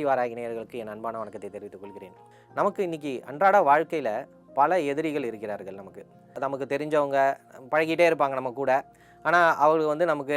வாராகி நேயர்களுக்கு என் அன்பான வணக்கத்தை தெரிவித்துக் கொள்கிறேன். நமக்கு இன்னைக்கு அன்றாட வாழ்க்கையில பல எதிரிகள் இருக்கிறார்கள். நமக்கு நமக்கு தெரிஞ்சவங்க பழகிட்டே இருப்பாங்க நம்ம கூட. ஆனா, அவரு நமக்கு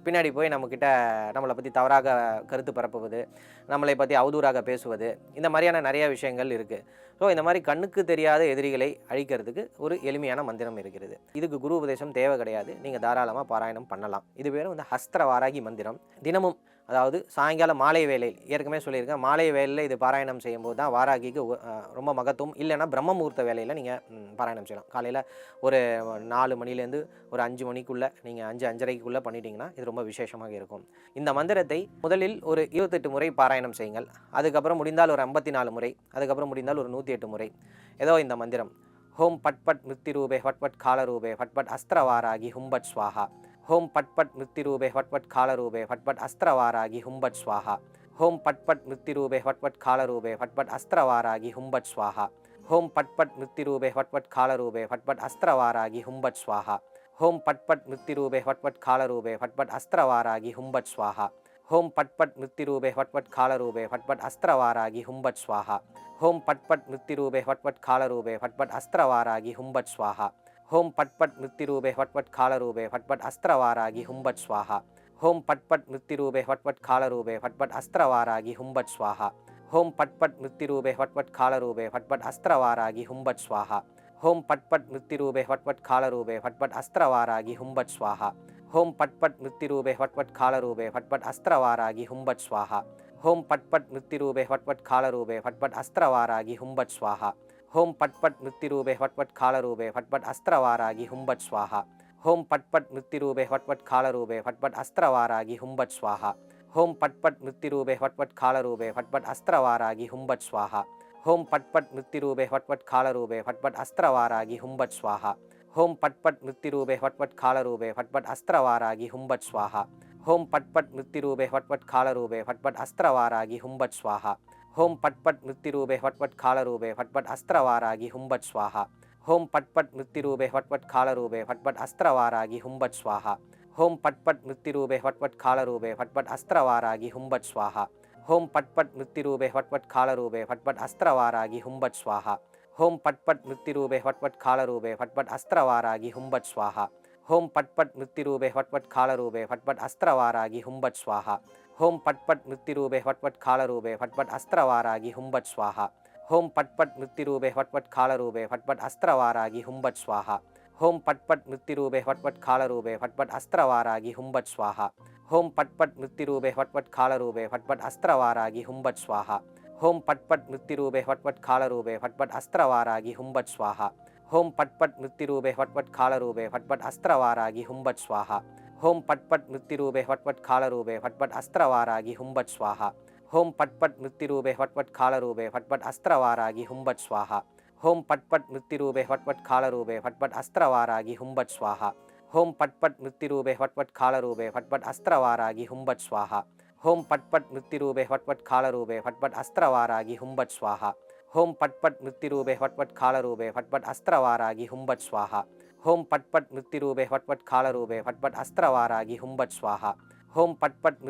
பின்னாடி போய் நம்மகிட்ட நம்மள பத்தி தவறாக கருத்து பரப்புவது, நம்மளை பத்தி அவதூறாக பேசுவது, இந்த மாரியான நெறைய விஷயங்கள் இருக்கு. ஸோ, இந்த மாரி கண்ணுக்கு தெரியாத எதிரிகளை அழிக்கிறதுக்கு ஒரு எளிமையான மந்திரம் இருக்கிறது. இதுக்கு குரு உபதேசம் தேவை கிடையாது. நீங்க தாராளமா பாராயணம் பண்ணலாம். இது பேரு ஹஸ்திர வாராகி மந்திரம். தினமும் அதாவது சாயங்காலம் மாலை வேளையில் ஏற்கனவே சொல்லியிருக்கேன். மாலை வேளையில இது பாராயணம் செய்யும்போது தான் வாராகிக்கு ரொம்ப மகத்துவம். இல்லைன்னா பிரம்ம முகூர்த்த வேளையில நீங்கள் பாராயணம் செய்யலாம். காலையில் ஒரு 4 மணிலேருந்து ஒரு 5 மணிக்குள்ளே நீங்கள் 5, 5:30க்குள்ளே பண்ணிட்டீங்கன்னா இது ரொம்ப விசேஷமாக இருக்கும். இந்த மந்திரத்தை முதலில் ஒரு 28 முறை பாராயணம் செய்யுங்கள். அதுக்கப்புறம் முடிந்தால் ஒரு 54 முறை, அதுக்கப்புறம் முடிந்தால் ஒரு 108 முறை. ஏதோ இந்த மந்திரம் ஹோம் பட் பட் மிருத்திரூபே ஃபட் ஃபட் காலரூபே ஃபட் ஃபட் அஸ்திரவாராகி ஹும்பட் ஸ்வாஹா. ஹோம் பட் பட் மிருத்திரூபே ஃபட் ஃபட் காலரூபே ஃபட் ஃபட் அஸ்திரவாராகி ஹும்பட் ஸ்வாஹா. ஹோம் பட் பட் மிருத்திரூபே ஃபட் ஃபட் காலரூபே ஃபட் ஃபட் அஸ்திரவாராகி ஹும்பட் ஸ்வாஹா. ஹோம் பட் பட் மிருத்திரூபே ஃபட் ஃபட் காலரூபே ஃபட் ஃபட் அஸ்திரவாராகி ஹும்பட் ஸ்வாஹா. ஹோம் பட் பட் மிருத்திரூபே ஃபட் ஃபட் காலரூபே ஃபட் ஃபட் அஸ்திரவாராகி ஹும்பட் ஸ்வாஹா. ஹோம் பட் பட் மிருத்திரூபே ஃபட் ஃபட் காலரூபே ஃபட் ஃபட் அஸ்திரவாராகி ஹும்பட் ஸ்வாஹா. ஹோம் பட் பட் மிருத்திரூபே ஃபட் ஃபட் காலரூபே ஃபட் ஃபட் அஸ்திரவாராகி ஹும்பட் ஸ்வாஹா. ஹோம் பட் பட் மிருத்திரூபே ஃபட் ஃபட் காலரூபே ஃபட் ஃபட் அஸ்திரவாராகி ஹும்பட் ஸ்வாஹா. ஹோம் பட் பட் மிருத்திரூபே ஃபட் ஃபட் காலரூபே ஃபட் ஃபட் அஸ்திரவாராகி ஹும்பட் ஸ்வாஹா. ஹோம் பட் பட் மிருத்திரூபே ஃபட் ஃபட் காலரூபே ஃபட் ஃபட் அஸ்திரவாராகி ஹும்பட் ஸ்வாஹா. ஹோம் பட் பட் மிருத்திரூபே ஃபட் ஃபட் காலரூபே ஃபட் ஃபட் அஸ்திரவாராகி ஹும்பட் ஸ்வாஹா. ஹோம் பட் பட் மிருத்திரூபே ஃபட் ஃபட் காலரூபே ஃபட் ஃபட் அஸ்திரவாராகி ஹும்பட் ஸ்வாஹா. ஹோம் பட் பட் மிருத்திரூபே ஃபட் ஃபட் காலரூபே ஃபட் ஃபட் அஸ்திரவாராகி ஹும்பட் ஸ்வாஹா. ஹோம் பட் பட் மிருத்திரூபே ஃபட் ஃபட் காலரூபே ஃபட் ஃபட் அஸ்திரவாராகி ஹும்பட் ஸ்வாஹா. ஹோம் பட் பட் மிருத்திரூபே ஃபட் ஃபட் காலரூபே ஃபட் ஃபட் அஸ்திரவாராகி ஹும்பட் ஸ்வாஹா. ஹோம் பட் பட் மிருத்திரூபே ஃபட் ஃபட் காலரூபே ஃபட் ஃபட் அஸ்திரவாராகி ஹும்பட் ஸ்வாஹா. ஹோம் பட் பட் மிருத்திரூபே ஃபட் ஃபட் காலரூபே ஃபட் ஃபட் அஸ்திரவாராகி ஹும்பட் ஸ்வாஹா. ஹோம் பட் பட் மிருத்திரூபே ஃபட் ஃபட் காலரூபே ஃபட் ஃபட் அஸ்திரவாராகி ஹும்பட் ஸ்வாஹா. ஹோம் பட் பட் மிருத்திரூபே ஃபட் ஃபட் காலரூபே ஃபட் ஃபட் அஸ்திரவாராகி ஹும்பட் ஸ்வாஹா. ஹோம் பட் பட் மிருத்திரூபே ஃபட் ஃபட் காலரூபே ஃபட் ஃபட் அஸ்திரவாராகி ஹும்பட் ஸ்வாஹா. ஹோம் பட் பட் மிருத்திரூபே ஃபட் ஃபட் காலரூபே ஃபட் ஃபட் அஸ்திரவாராகி ஹும்பட் ஸ்வாஹா. ஹோம் பட் பட் மிருத்திரூபே ஃபட் ஃபட் காலரூபே ஃபட் ஃபட் அஸ்திரவாராகி ஹும்பட் ஸ்வாஹா. ஹோம் பட் பட் மிருத்திரூபே ஃபட் ஃபட் காலரூபே ஃபட் ஃபட் அஸ்திரவாராகி ஹும்பட் ஸ்வாஹா. ஹோம் பட் பட் மிருத்திரூபே ஃபட் ஃபட் காலரூபே ஃபட் ஃபட் அஸ்திரவாராகி ஹும்பட் ஸ்வாஹா. ஹோம் பட் பட் மிருத்திரூபே ஃபட் ஃபட் காலரூபே ஃபட் ஃபட் அஸ்திரவாராகி ஹும்பட் ஸ்வாஹா. ஹோம் பட் பட் மிருத்திரூபே ஃபட் ஃபட் காலரூபே ஃபட் ஃபட் அஸ்திரவாராகி ஹும்பட் ஸ்வாஹா. ஹோம் பட் பட் மிருத்திரூபே ஃபட் ஃபட் காலரூபே ஃபட் ஃபட் அஸ்திரவாராகி ஹும்பட் ஸ்வாஹா. ஹோம் பட் பட் மிருத்திரூபே ஃபட் ஃபட் காலரூபே ஃபட் ஃபட் அஸ்திரவாராகி ஹும்பட் ஸ்வாஹா. ஹோம் பட் பட் மிருத்திரூபே ஃபட் ஃபட் காலரூபே ஃபட் ஃபட் அஸ்திரவாராகி ஹும்பட் ஸ்வாஹா. ஹோம் பட் பட் மிருத்திரூபே ஃபட் ஃபட் காலரூபே ஃபட் ஃபட் அஸ்திரவாராகி ஹும்பட் ஸ்வாஹா. ஹோம் பட் பட் மிருத்திரூபே ஃபட் ஃபட் காலரூபே ஃபட் ஃபட் அஸ்திரவாராகி ஹும்பட் ஸ்வாஹா. ஹோம் பட் பட் மிருத்திரூபே ஃபட் ஃபட் காலரூபே ஃபட் ஃபட் அஸ்திரவாராகி ஹும்பட் ஸ்வாஹா. ஹோம் பட் பட் மிருத்திரூபே ஃபட் ஃபட் காலரூபே ஃபட் ஃபட் அஸ்திரவாராகி ஹும்பட் ஸ்வாஹா. ஹோம் பட் பட் மிருத்திரூபே ஃபட் ஃபட் காலரூபே ஃபட் ஃபட் அஸ்திரவாராகி ஹும்பட் ஸ்வாஹா. ஹோம் பட் பட் மிருத்திரூபே ஃபட் ஃபட் காலரூபே ஃபட் ஃபட் அஸ்திரவாராகி ஹும்பட் ஸ்வாஹா. ஹோம் பட் பட் மிருத்திரூபே ஃபட் ஃபட் காலரூபே ஃபட் ஃபட் அஸ்திரவாராகி ஹும்பட் ஸ்வாஹா. ஹோம் பட் பட் மிருத்திரூபே ஃபட் ஃபட் காலரூபே ஃபட் ஃபட் அஸ்திரவாராகி ஹும்பட் ஸ்வாஹா. ஹோம் பட் பட் மிருத்திரூபே ஃபட் ஃபட் காலரூபே ஃபட் ஃபட் அஸ்திரவாராகி ஹும்பட் ஸ்வாஹா. ஹோம் பட் பட் மிருத்திரூபே ஃபட் ஃபட் காலரூபே ஃபட் ஃபட் அஸ்திரவாராகி ஹும்பட் ஸ்வாஹா. ஹோம் பட் பட் மிருத்திரூபே ஃபட் ஃபட் காலரூபே ஃபட் ஃபட் அஸ்திரவாராகி ஹும்பட் ஸ்வாஹா. ஹோம் பட் பட்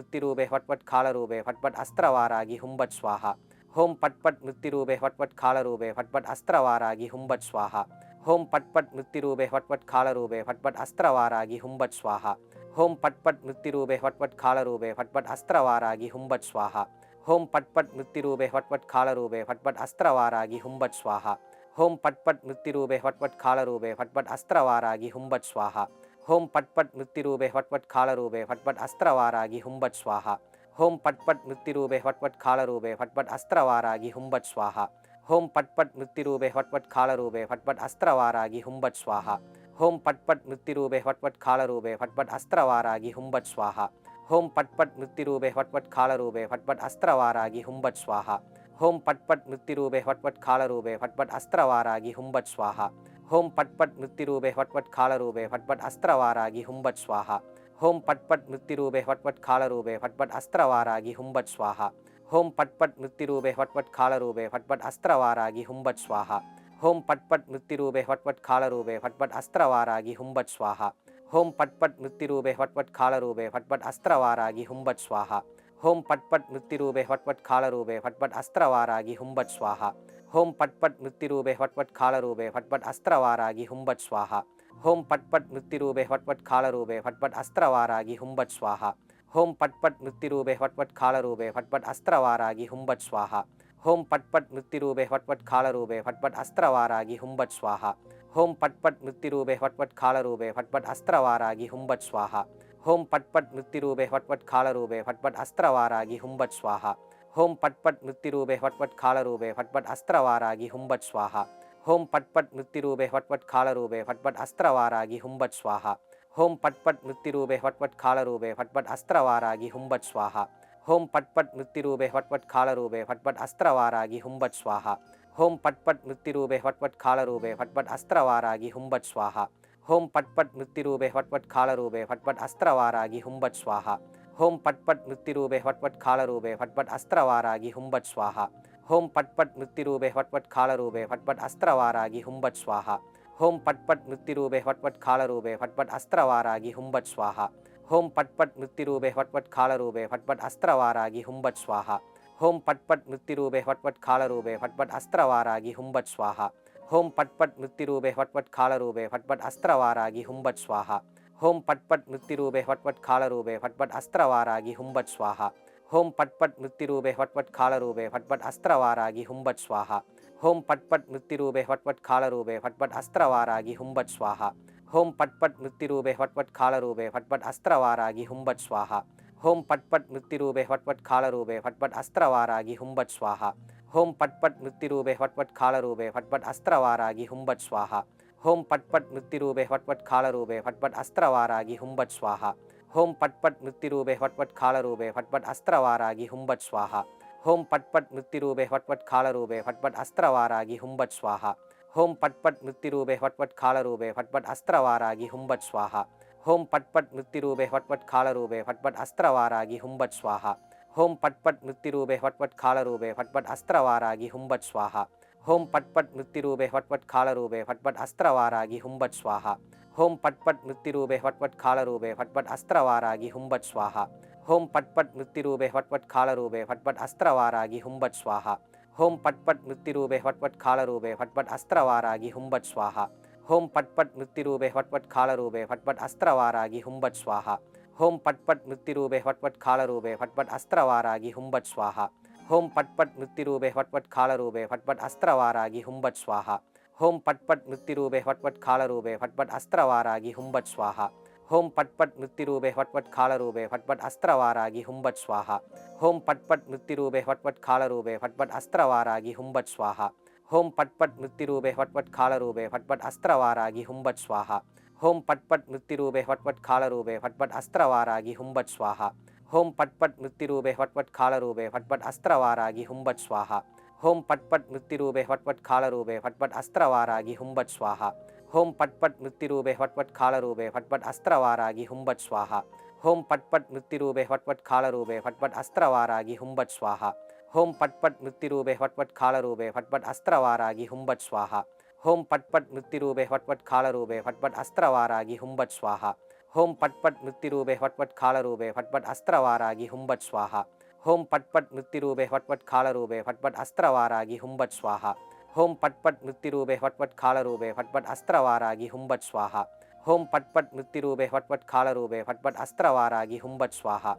மிருத்திரூபே ஃபட் ஃபட் காலரூபே ஃபட் ஃபட் அஸ்திரவாராகி ஹும்பட் ஸ்வாஹா. ஹோம் பட் பட் மிருத்திரூபே ஃபட் ஃபட் காலரூபே ஃபட் ஃபட் அஸ்திரவாராகி ஹும்பட் ஸ்வாஹா. ஹோம் பட் பட் மிருத்திரூபே ஃபட் ஃபட் காலரூபே ஃபட் ஃபட் அஸ்திரவாராகி ஹும்பட் ஸ்வாஹா. ஹோம் பட் பட் மிருத்திரூபே ஃபட் ஃபட் காலரூபே ஃபட் ஃபட் அஸ்திரவாராகி ஹும்பட் ஸ்வாஹா. ஹோம் பட் பட் மிருத்திரூபே ஃபட் ஃபட் காலரூபே ஃபட் ஃபட் அஸ்திரவாராகி ஹும்பட் ஸ்வாஹா. ஹோம் பட் பட் மிருத்திரூபே ஃபட் ஃபட் காலரூபே ஃபட் ஃபட் அஸ்திரவாராகி ஹும்பட் ஸ்வாஹா. ஹோம் பட் பட் மிருத்திரூபே ஃபட் ஃபட் காலரூபே ஃபட் ஃபட் அஸ்திரவாராகி ஹும்பட் ஸ்வாஹா. ஹோம் பட் பட் மிருத்திரூபே ஃபட் ஃபட் காலரூபே ஃபட் ஃபட் அஸ்திரவாராகி ஹும்பட் ஸ்வாஹா. ஹோம் பட் பட் மிருத்திரூபே ஃபட் ஃபட் காலரூபே ஃபட் ஃபட் அஸ்திரவாராகி ஹும்பட் ஸ்வாஹா. ஹோம் பட் பட் மிருத்திரூபே ஃபட் ஃபட் காலரூபே ஃபட் ஃபட் அஸ்திரவாராகி ஹும்பட் ஸ்வாஹா. ஹோம் பட் பட் மிருத்திரூபே ஃபட் ஃபட் காலரூபே ஃபட் ஃபட் அஸ்திரவாராகி ஹும்பட் ஸ்வாஹா. ஹோம் பட் பட் மிருத்திரூபே ஃபட் ஃபட் காலரூபே ஃபட் ஃபட் அஸ்திரவாராகி ஹும்பட் ஸ்வாஹா. ஹோம் பட் பட் மிருத்திரூபே ஃபட் ஃபட் காலரூபே ஃபட் ஃபட் அஸ்திரவாராகி ஹும்பட் ஸ்வாஹா. ஹோம் பட் பட் மிருத்திரூபே ஃபட் ஃபட் காலரூபே ஃபட் ஃபட் அஸ்திரவாராகி ஹும்பட் ஸ்வாஹா. ஹோம் பட் பட் மிருத்திரூபே ஃபட் ஃபட் காலரூபே ஃபட் ஃபட் அஸ்திரவாராகி ஹும்பட் ஸ்வாஹா. ஹோம் பட்பட் மிருத்திரூபே ஃபட்பட் காலரூபே ஃபட்பட் அஸ்திரவாராகி ஹும்பட் ஸ்வாஹா. ஹோம் பட்பட் மிருத்திரூபே ஃபட்பட் காலரூபே ஃபட்பட் அஸ்திரவாராகி ஹும்பட் ஸ்வாஹா. ஹோம் பட்பட் மிருத்திரூபே ஃபட்பட் காலரூபே ஃபட்பட் அஸ்திரவாராகி ஹும்பட் ஸ்வாஹா. ஹோம் பட்பட் மிருத்திரூபே ஃபட்பட் காலரூபே ஃபட்பட் அஸ்திரவாராகி ஹும்பட் ஸ்வாஹா. ஹோம் பட்பட் மிருத்திரூபே ஃபட்பட் காலரூபே ஃபட்பட் அஸ்திரவாராகி ஹும்பட் ஸ்வாஹா. ஹோம் பட்பட் மிருத்திரூபே ஃபட்பட் காலரூபே ஃபட்பட் அஸ்திரவாராகி ஹும்பட் ஸ்வாஹா. ஹோம் பட்பட் மிருத்திரூபே ஃபட்பட் காலரூபே ஃபட்பட் அஸ்திரவாராகி ஹும்பட் ஸ்வாஹா. ஹோம் பட்பட் மிருத்திரூபே ஃபட்பட் காலரூபே ஃபட்பட் அஸ்திரவாராகி ஹும்பட் ஸ்வாஹா. ஹோம் பட்பட் மிருத்திரூபே ஃபட்பட் காலரூபே ஃபட்பட் அஸ்திரவாராகி ஹும்பட் ஸ்வாஹா. ஹோம் பட்பட் மிருத்திரூபே ஃபட்பட் காலரூபே ஃபட்பட் அஸ்திரவாராகி ஹும்பட் ஸ்வாஹா. ஹோம் பட்பட் மிருத்திரூபே ஃபட்பட் காலரூபே ஃபட்பட் அஸ்திரவாராகி ஹும்பட் ஸ்வாஹா. ஹோம் பட்பட் மிருத்திரூபே ஃபட்பட் காலரூபே ஃபட்பட் அஸ்திரவாராகி ஹும்பட் ஸ்வாஹா. ஹோம் பட்பட் மிருத்திரூபே ஃபட்பட் காலரூபே ஃபட்பட் அஸ்திரவாராகி ஹும்பட் ஸ்வாஹா. ஹோம் பட்பட் மிருத்திரூபே ஃபட்பட் காலரூபே ஃபட்பட் அஸ்திரவாராகி ஹும்பட் ஸ்வாஹா. ஹோம் பட்பட் மிருத்திரூபே ஃபட்பட் காலரூபே ஃபட்பட் அஸ்திரவாராகி ஹும்பட் ஸ்வாஹா. ஹோம் பட்பட் மிருத்திரூபே ஃபட்பட் காலரூபே ஃபட்பட் அஸ்திரவாராகி ஹும்பட் ஸ்வாஹா. ஹோம் பட்பட் மிருத்திரூபே ஃபட்பட் காலரூபே ஃபட்பட் அஸ்திரவாராகி ஹும்பட் ஸ்வாஹா. ஹோம் பட்பட் மிருத்திரூபே ஃபட்பட் காலரூபே ஃபட்பட் அஸ்திரவாராகி ஹும்பட் ஸ்வாஹா. ஹோம் பட்பட் மிருத்திரூபே ஃபட்பட் காலரூபே ஃபட்பட் அஸ்திரவாராகி ஹும்பட் ஸ்வாஹா. ஹோம் பட்பட் மிருத்திரூபே ஃபட்பட் காலரூபே ஃபட்பட் அஸ்திரவாராகி ஹும்பட் ஸ்வாஹா. ஹோம் பட்பட் மிருத்திரூபே ஃபட்பட் காலரூபே ஃபட்பட் அஸ்திரவாராகி ஹும்பட் ஸ்வாஹா. ஹோம் பட்பட் மிருத்திரூபே ஃபட்பட் காலரூபே ஃபட்பட் அஸ்திரவாராகி ஹும்பட் ஸ்வாஹா. ஹோம் பட்பட் மிருத்திரூபே ஃபட்பட் காலரூபே ஃபட்பட் அஸ்திரவாராகி ஹும்பட் ஸ்வாஹா. ஹோம் பட்பட் மிருத்திரூபே ஃபட்பட் காலரூபே ஃபட்பட் அஸ்திரவாராகி ஹும்பட் ஸ்வாஹா. ஹோம் பட்பட் மிருத்திரூபே ஃபட்பட் காலரூபே ஃபட்பட் அஸ்திரவாராகி ஹும்பட் ஸ்வாஹா. ஹோம் பட்பட் மிருத்திரூபே ஃபட்பட் காலரூபே ஃபட்பட் அஸ்திரவாராகி ஹும்பட் ஸ்வாஹா. ஹோம் பட்பட் மிருத்திரூபே ஃபட்பட் காலரூபே ஃபட்பட் அஸ்திரவாராகி ஹும்பட் ஸ்வாஹா. ஹோம் பட்பட் மிருத்திரூபே ஃபட்பட் காலரூபே ஃபட்பட் அஸ்திரவாராகி ஹும்பட் ஸ்வாஹா. ஹோம் பட்பட் மிருத்திரூபே ஃபட்பட் காலரூபே ஃபட்பட் அஸ்திரவாராகி ஹும்பட் ஸ்வாஹா. ஹோம் பட்பட் மிருத்திரூபே ஃபட்பட் காலரூபே ஃபட்பட் அஸ்திரவாராகி ஹும்பட் ஸ்வாஹா. ஹோம் பட்பட் மிருத்திரூபே ஃபட்பட் காலரூபே ஃபட்பட் அஸ்திரவாராகி ஹும்பட் ஸ்வாஹா. ஹோம் பட்பட் மிருத்திரூபே ஃபட்பட் காலரூபே ஃபட்பட் அஸ்திரவாராகி ஹும்பட் ஸ்வாஹா. ஹோம் பட்பட் மிருத்திரூபே ஃபட்பட் காலரூபே ஃபட்பட் அஸ்திரவாராகி ஹும்பட் ஸ்வாஹா. ஹோம் பட்பட் மிருத்திரூபே ஃபட்பட் காலரூபே ஃபட்பட் அஸ்திரவாராகி ஹும்பட் ஸ்வாஹா. ஹோம் பட்பட் மிருத்திரூபே ஃபட்பட் காலரூபே ஃபட்பட் அஸ்திரவாராகி ஹும்பட் ஸ்வாஹா. ஹோம் பட்பட் மிருத்திரூபே ஃபட்பட் காலரூபே ஃபட்பட் அஸ்திரவாராகி ஹும்பட் ஸ்வாஹா. ஹோம் பட்பட் மிருத்திரூபே ஃபட்பட் காலரூபே ஃபட்பட் அஸ்திரவாராகி ஹும்பட் ஸ்வாஹா. ஹோம் பட்பட் மிருத்திரூபே ஃபட்பட் காலரூபே ஃபட்பட் அஸ்திரவாராகி ஹும்பட் ஸ்வாஹா. ஹோம் பட்பட் மிருத்திரூபே ஃபட்பட் காலரூபே ஃபட்பட் அஸ்திரவாராகி ஹும்பட் ஸ்வாஹா. ஹோம் பட்பட் மிருத்திரூபே ஃபட்பட் காலரூபே ஃபட்பட் அஸ்திரவாராகி ஹும்பட் ஸ்வாஹா. ஹோம் பட்பட் மிருத்திரூபே ஃபட்பட் காலரூபே ஃபட்பட் அஸ்திரவாராகி ஹும்பட் ஸ்வாஹா. ஹோம் பட்பட் மிருத்திரூபே ஃபட்பட் காலரூபே ஃபட்பட் அஸ்திரவாராகி ஹும்பட் ஸ்வாஹா. ஹோம் பட்பட் மிருத்திரூபே ஃபட்பட் காலரூபே ஃபட்பட் அஸ்திரவாராகி ஹும்பட் ஸ்வாஹா. ஹோம் பட்பட் மிருத்திரூபே ஃபட்பட் காலரூபே ஃபட்பட் அஸ்திரவாராகி ஹும்பட் ஸ்வாஹா. ஹோம் பட்பட் மிருத்திரூபே ஃபட்பட் காலரூபே ஃபட்பட் அஸ்திரவாராகி ஹும்பட் ஸ்வாஹா. ஹோம் பட்பட் மிருத்திரூபே ஃபட்பட் காலரூபே ஃபட்பட் அஸ்திரவாராகி ஹும்பட் ஸ்வாஹா. ஹோம் பட்பட் மிருத்திரூபே ஃபட்பட் காலரூபே ஃபட்பட் அஸ்திரவாராகி ஹும்பட் ஸ்வாஹா. ஹோம் பட்பட் மிருத்திரூபே ஃபட்பட் காலரூபே ஃபட்பட் அஸ்திரவாராகி ஹும்பட் ஸ்வாஹா. ஹோம் பட்பட் மிருத்திரூபே ஃபட்பட் காலரூபே ஃபட்பட் அஸ்திரவாராகி ஹும்பட் ஸ்வாஹா. ஹோம் பட்பட் மிருத்திரூபே ஃபட்பட் காலரூபே ஃபட்பட் அஸ்திரவாராகி ஹும்பட் ஸ்வாஹா. ஹோம் பட்பட் மிருத்திரூபே ஃபட்பட் காலரூபே ஃபட்பட் அஸ்திரவாராகி ஹும்பட் ஸ்வாஹா. ஹோம் பட்பட் மிருத்திரூபே ஃபட்பட் காலரூபே ஃபட்பட் அஸ்திரவாராகி ஹும்பட் ஸ்வாஹா. ஹோம் பட்பட் மிருத்திரூபே ஃபட்பட் காலரூபே ஃபட்பட் அஸ்திரவாராகி ஹும்பட் ஸ்வாஹா.